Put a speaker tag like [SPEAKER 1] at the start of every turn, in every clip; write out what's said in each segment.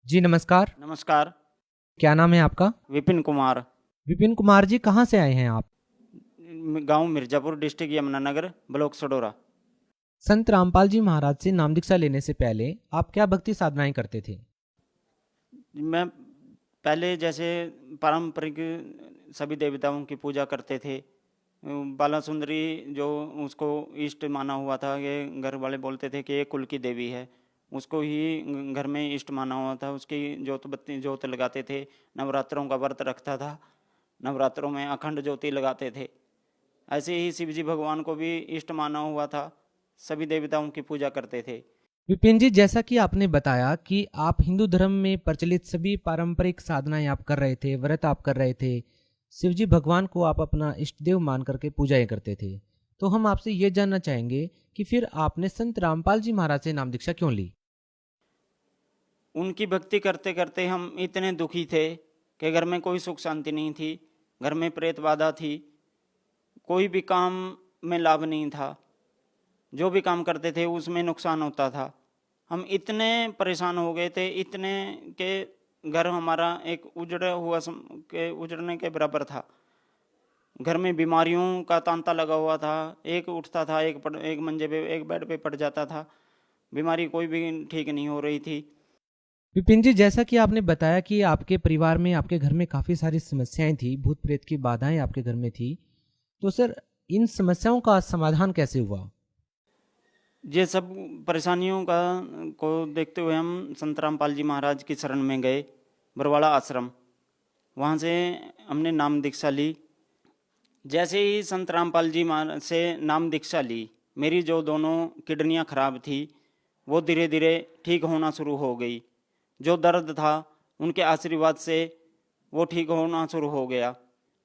[SPEAKER 1] जी नमस्कार।
[SPEAKER 2] नमस्कार।
[SPEAKER 1] क्या नाम है आपका?
[SPEAKER 2] विपिन कुमार।
[SPEAKER 1] विपिन कुमार जी, कहाँ से आए हैं आप?
[SPEAKER 2] गांव मिर्जापुर, डिस्ट्रिक्ट यमुनानगर, ब्लॉक सडोरा।
[SPEAKER 1] संत रामपाल जी महाराज से नाम दीक्षा लेने से पहले आप क्या भक्ति साधनाएं करते थे?
[SPEAKER 2] मैं पहले जैसे पारंपरिक सभी देवताओं की पूजा करते थे। बाला सुंदरी जो उसको इष्ट माना हुआ था, ये घर वाले बोलते थे कि ये कुल की देवी है, उसको ही घर में इष्ट माना हुआ था। उसकी जोत बत्ती जोत लगाते थे। नवरात्रों का व्रत रखता था, नवरात्रों में अखंड ज्योति लगाते थे। ऐसे ही शिव जी भगवान को भी इष्ट माना हुआ था, सभी देवताओं की पूजा करते थे।
[SPEAKER 1] विपिन जी, जैसा कि आपने बताया कि आप हिंदू धर्म में प्रचलित सभी पारंपरिक साधनाएं आप कर रहे थे, व्रत आप कर रहे थे, शिव जी भगवान को आप अपना इष्ट देव मान करके पूजाएं करते थे। तो हम आपसे ये जानना चाहेंगे कि फिर आपने संत रामपाल जी महाराज से नाम दीक्षा क्यों ली?
[SPEAKER 2] उनकी भक्ति करते करते हम इतने दुखी थे कि घर में कोई सुख शांति नहीं थी, घर में प्रेत बाधा थी, कोई भी काम में लाभ नहीं था, जो भी काम करते थे उसमें नुकसान होता था। हम इतने परेशान हो गए थे, इतने के घर हमारा एक उजड़ा हुआ के उजड़ने के बराबर था। घर में बीमारियों का तांता लगा हुआ था, एक उठता था, एक मंजे पे, एक बेड पे पड़ जाता था। बीमारी कोई भी ठीक नहीं हो रही थी।
[SPEAKER 1] विपिन जी, जैसा कि आपने बताया कि आपके परिवार में, आपके घर में काफ़ी सारी समस्याएं थी, भूत प्रेत की बाधाएं आपके घर में थी। तो सर, इन समस्याओं का समाधान कैसे हुआ?
[SPEAKER 2] ये सब परेशानियों का को देखते हुए हम संत रामपाल जी महाराज की शरण में गए, बरवाड़ा आश्रम। वहाँ से हमने नाम दीक्षा ली। जैसे ही संत रामपाल जी महाराज से नाम दीक्षा ली, मेरी जो दोनों किडनियाँ खराब थी वो धीरे धीरे ठीक होना शुरू हो गई। जो दर्द था उनके आशीर्वाद से वो ठीक होना शुरू हो गया।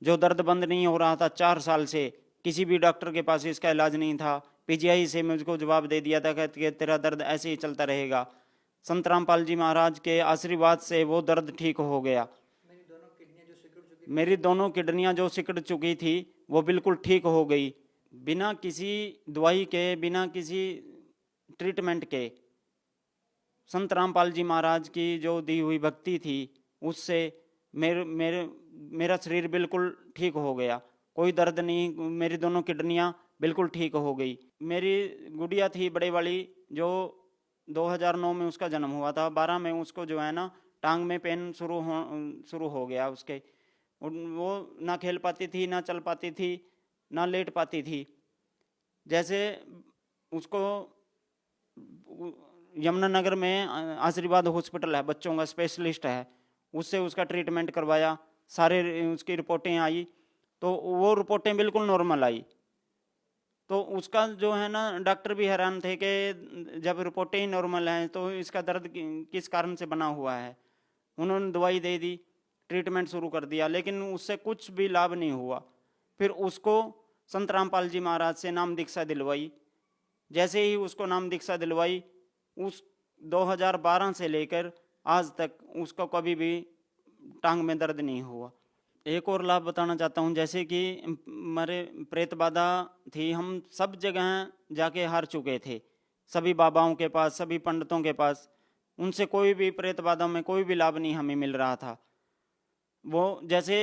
[SPEAKER 2] जो दर्द बंद नहीं हो रहा था 4 साल से, किसी भी डॉक्टर के पास इसका इलाज नहीं था। पीजीआई से मुझको जवाब दे दिया था कि तेरा दर्द ऐसे ही चलता रहेगा। संत रामपाल जी महाराज के आशीर्वाद से वो दर्द ठीक हो गया। मेरी दोनों किडनियां जो सिकुड़ चुकी थी वो बिल्कुल ठीक हो गई, बिना किसी दवाई के, बिना किसी ट्रीटमेंट के। संत रामपाल जी महाराज की जो दी हुई भक्ति थी उससे मेरे मेरे मेरा शरीर बिल्कुल ठीक हो गया। कोई दर्द नहीं, मेरी दोनों किडनियां बिल्कुल ठीक हो गई। मेरी गुड़िया थी बड़े वाली, जो 2009 में उसका जन्म हुआ था, 12 में उसको जो है ना टांग में पेन शुरू हो गया उसके। वो ना खेल पाती थी, ना चल पाती थी, ना लेट पाती थी। जैसे उसको यमुनानगर में आशीर्वाद हॉस्पिटल है, बच्चों का स्पेशलिस्ट है, उससे उसका ट्रीटमेंट करवाया। सारे उसकी रिपोर्टें आई तो वो रिपोर्टें बिल्कुल नॉर्मल आई। तो उसका जो है ना डॉक्टर भी हैरान थे कि जब रिपोर्टें ही नॉर्मल हैं तो इसका दर्द किस कारण से बना हुआ है। उन्होंने दवाई दे दी, ट्रीटमेंट शुरू कर दिया, लेकिन उससे कुछ भी लाभ नहीं हुआ। फिर उसको संत रामपाल जी महाराज से नाम दीक्षा दिलवाई। जैसे ही उसको नाम दीक्षा दिलवाई, उस 2012 से लेकर आज तक उसको कभी भी टांग में दर्द नहीं हुआ। एक और लाभ बताना चाहता हूँ, जैसे कि हमारे प्रेत बाधा थी, हम सब जगह जाके हार चुके थे, सभी बाबाओं के पास, सभी पंडितों के पास। उनसे कोई भी प्रेत बाधा में कोई भी लाभ नहीं हमें मिल रहा था। वो जैसे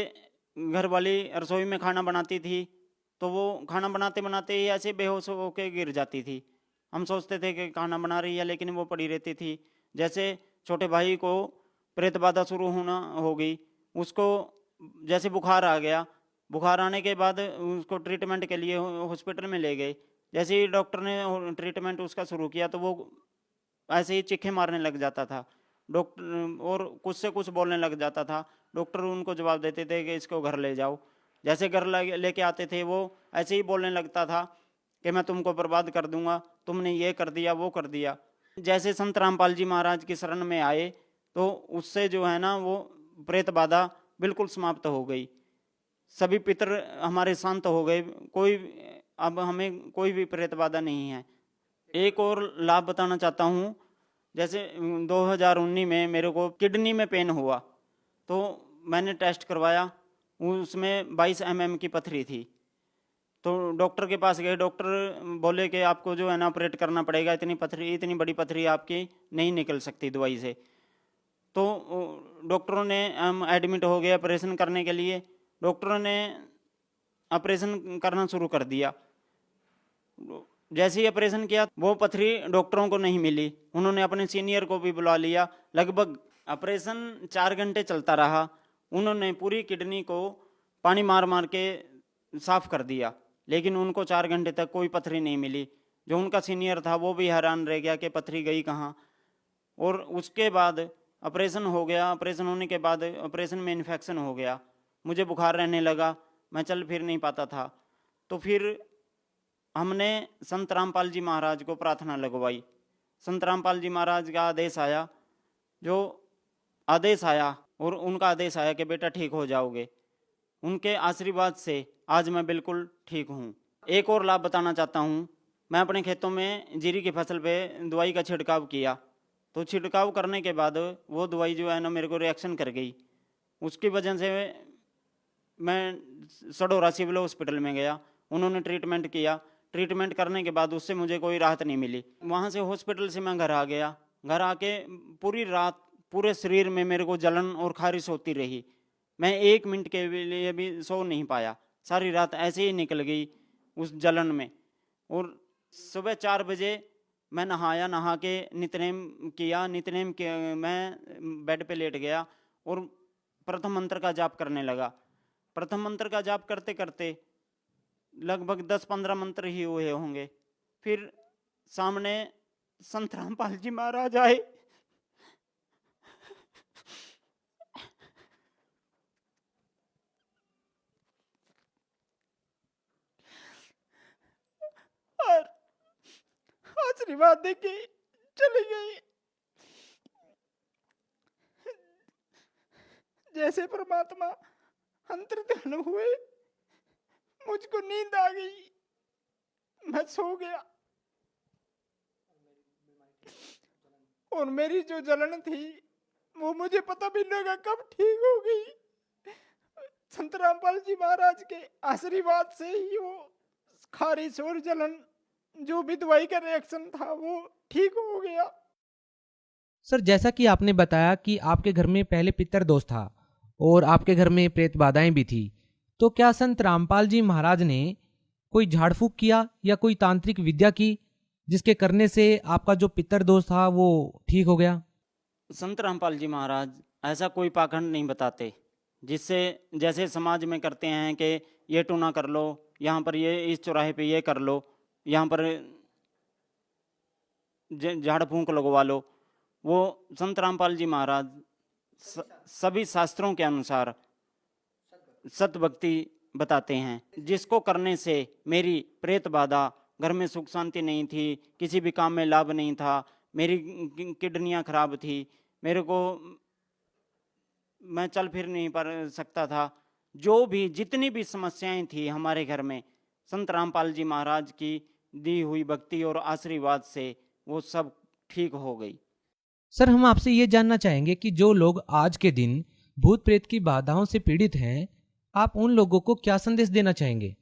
[SPEAKER 2] घर वाली रसोई में खाना बनाती थी तो वो खाना बनाते बनाते ही ऐसे बेहोश होकर गिर जाती थी। हम सोचते थे कि खाना बना रही है, लेकिन वो पड़ी रहती थी। जैसे छोटे भाई को प्रेत बाधा शुरू होना हो गई, उसको जैसे बुखार आ गया, बुखार आने के बाद उसको ट्रीटमेंट के लिए हॉस्पिटल में ले गए। जैसे ही डॉक्टर ने ट्रीटमेंट उसका शुरू किया तो वो ऐसे ही चीखे मारने लग जाता था। डॉक्टर और कुछ से कुछ बोलने लग जाता था। डॉक्टर उनको जवाब देते थे कि इसको घर ले जाओ। जैसे घर लेके आते थे वो ऐसे ही बोलने लगता था कि मैं तुमको बर्बाद कर दूंगा, तुमने ये कर दिया, वो कर दिया। जैसे संत रामपाल जी महाराज की शरण में आए तो उससे जो है ना वो प्रेत बाधा बिल्कुल समाप्त हो गई। सभी पितर हमारे शांत हो गए, कोई अब हमें कोई भी प्रेत बाधा नहीं है। एक और लाभ बताना चाहता हूँ। जैसे 2019 में मेरे को किडनी में पेन हुआ तो मैंने टेस्ट करवाया, उसमें 22 mm की पथरी थी। तो डॉक्टर के पास गए, डॉक्टर बोले कि आपको जो है ना ऑपरेट करना पड़ेगा, इतनी बड़ी पथरी आपकी नहीं निकल सकती दवाई से। तो डॉक्टरों ने हम एडमिट हो गए ऑपरेशन करने के लिए। डॉक्टरों ने ऑपरेशन करना शुरू कर दिया। जैसे ही ऑपरेशन किया वो पथरी डॉक्टरों को नहीं मिली, उन्होंने अपने सीनियर को भी बुला लिया। लगभग ऑपरेशन 4 घंटे चलता रहा। उन्होंने पूरी किडनी को पानी मार मार के साफ कर दिया, लेकिन उनको 4 घंटे तक कोई पथरी नहीं मिली। जो उनका सीनियर था वो भी हैरान रह गया कि पथरी गई कहाँ। और उसके बाद ऑपरेशन हो गया। ऑपरेशन होने के बाद ऑपरेशन में इन्फेक्शन हो गया, मुझे बुखार रहने लगा, मैं चल फिर नहीं पाता था। तो फिर हमने संत रामपाल जी महाराज को प्रार्थना लगवाई। संत रामपाल जी महाराज का आदेश आया, जो आदेश आया और उनका आदेश आया कि बेटा ठीक हो जाओगे। उनके आशीर्वाद से आज मैं बिल्कुल ठीक हूँ। एक और लाभ बताना चाहता हूँ। मैं अपने खेतों में जीरी की फसल पे दवाई का छिड़काव किया, तो छिड़काव करने के बाद वो दवाई जो है ना मेरे को रिएक्शन कर गई। उसकी वजह से मैं सडोरा सिविल हॉस्पिटल में गया, उन्होंने ट्रीटमेंट किया। ट्रीटमेंट करने के बाद उससे मुझे कोई राहत नहीं मिली। वहाँ से हॉस्पिटल से मैं घर आ गया। घर आके पूरी रात पूरे शरीर में मेरे को जलन और खारिश होती रही। मैं 1 मिनट के लिए भी सो नहीं पाया, सारी रात ऐसे ही निकल गई उस जलन में। और सुबह 4 बजे मैं नहाया, नहा के नितनेम किया। नितनेम के मैं बेड पे लेट गया और प्रथम मंत्र का जाप करने लगा। प्रथम मंत्र का जाप करते करते लगभग 10-15 मंत्र ही हुए होंगे। फिर सामने संत रामपाल जी महाराज आए। और आशीर्वाद देके चले गए। जैसे परमात्मा अंतर्ध्यान हुए, मुझको नींद आ गई, मैं सो गया। और मेरी जो जलन थी वो मुझे पता भी नहीं लगा कब ठीक हो गई। संत रामपाल जी महाराज के आशीर्वाद से ही वो खारिश और जलन, जो भी दवाई का रिएक्शन था, वो ठीक हो गया।
[SPEAKER 1] सर, जैसा कि आपने बताया कि आपके घर में पहले पितर दोष था और आपके घर में प्रेत बाधाएं भी थी, तो क्या संत रामपाल जी महाराज ने कोई झाड़ फूक किया या कोई तांत्रिक विद्या की, जिसके करने से आपका जो पितर दोष था वो ठीक हो गया?
[SPEAKER 2] संत रामपाल जी महाराज ऐसा कोई पाखंड नहीं बताते, जिससे जैसे समाज में करते हैं कि ये टूना कर लो, यहाँ पर ये इस चौराहे पे ये कर लो, यहाँ पर झाड़ फूंक लगवा लो। वो संत रामपाल जी महाराज सभी शास्त्रों के अनुसार सत भक्ति बताते हैं, जिसको करने से मेरी प्रेत बाधा, घर में सुख शांति नहीं थी, किसी भी काम में लाभ नहीं था, मेरी किडनियां खराब थी, मेरे को मैं चल फिर नहीं पा सकता था। जो भी जितनी भी समस्याएं थी हमारे घर में, संत रामपाल जी महाराज की दी हुई भक्ति और आशीर्वाद से वो सब ठीक हो गई।
[SPEAKER 1] सर, हम आपसे ये जानना चाहेंगे कि जो लोग आज के दिन भूत प्रेत की बाधाओं से पीड़ित हैं, आप उन लोगों को क्या संदेश देना चाहेंगे?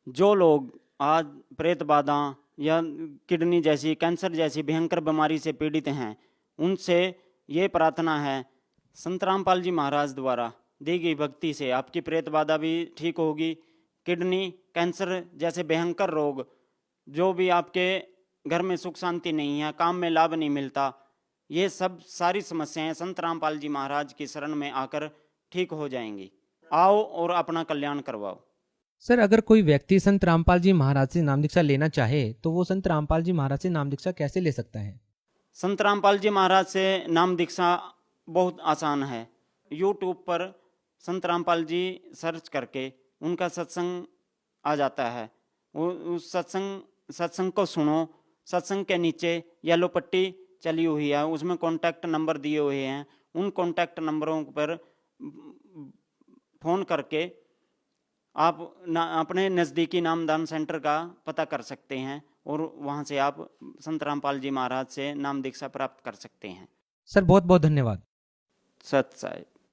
[SPEAKER 2] जो लोग आज प्रेत बाधा या किडनी जैसी, कैंसर जैसी भयंकर बीमारी से पीड़ित हैं, उनसे ये प्रार्थना है, संत रामपाल जी महाराज द्वारा दी गई भक्ति से आपकी प्रेत बाधा भी ठीक होगी। किडनी, कैंसर जैसे भयंकर रोग, जो भी आपके घर में सुख शांति नहीं है, काम में लाभ नहीं मिलता, ये सब सारी समस्याएं संत रामपाल जी महाराज की शरण में आकर ठीक हो जाएंगी। आओ और अपना कल्याण करवाओ।
[SPEAKER 1] सर, अगर कोई व्यक्ति संत रामपाल जी महाराज से नाम दीक्षा लेना चाहे तो वो संत रामपाल जी महाराज से नाम दीक्षा कैसे ले सकता है?
[SPEAKER 2] संत रामपाल जी महाराज से नाम दीक्षा बहुत आसान है। यूट्यूब पर संत रामपाल जी सर्च करके उनका सत्संग आ जाता है। उस सत्संग को सुनो। सत्संग के नीचे येलो पट्टी चली हुई है, उसमें कॉन्टैक्ट नंबर दिए हुए हैं। उन कॉन्टैक्ट नंबरों पर फ़ोन करके आप अपने नज़दीकी नामदान सेंटर का पता कर सकते हैं और वहाँ से आप संत रामपाल जी महाराज से नाम दीक्षा प्राप्त कर सकते हैं।
[SPEAKER 1] सर, बहुत बहुत धन्यवाद।
[SPEAKER 2] सत साई।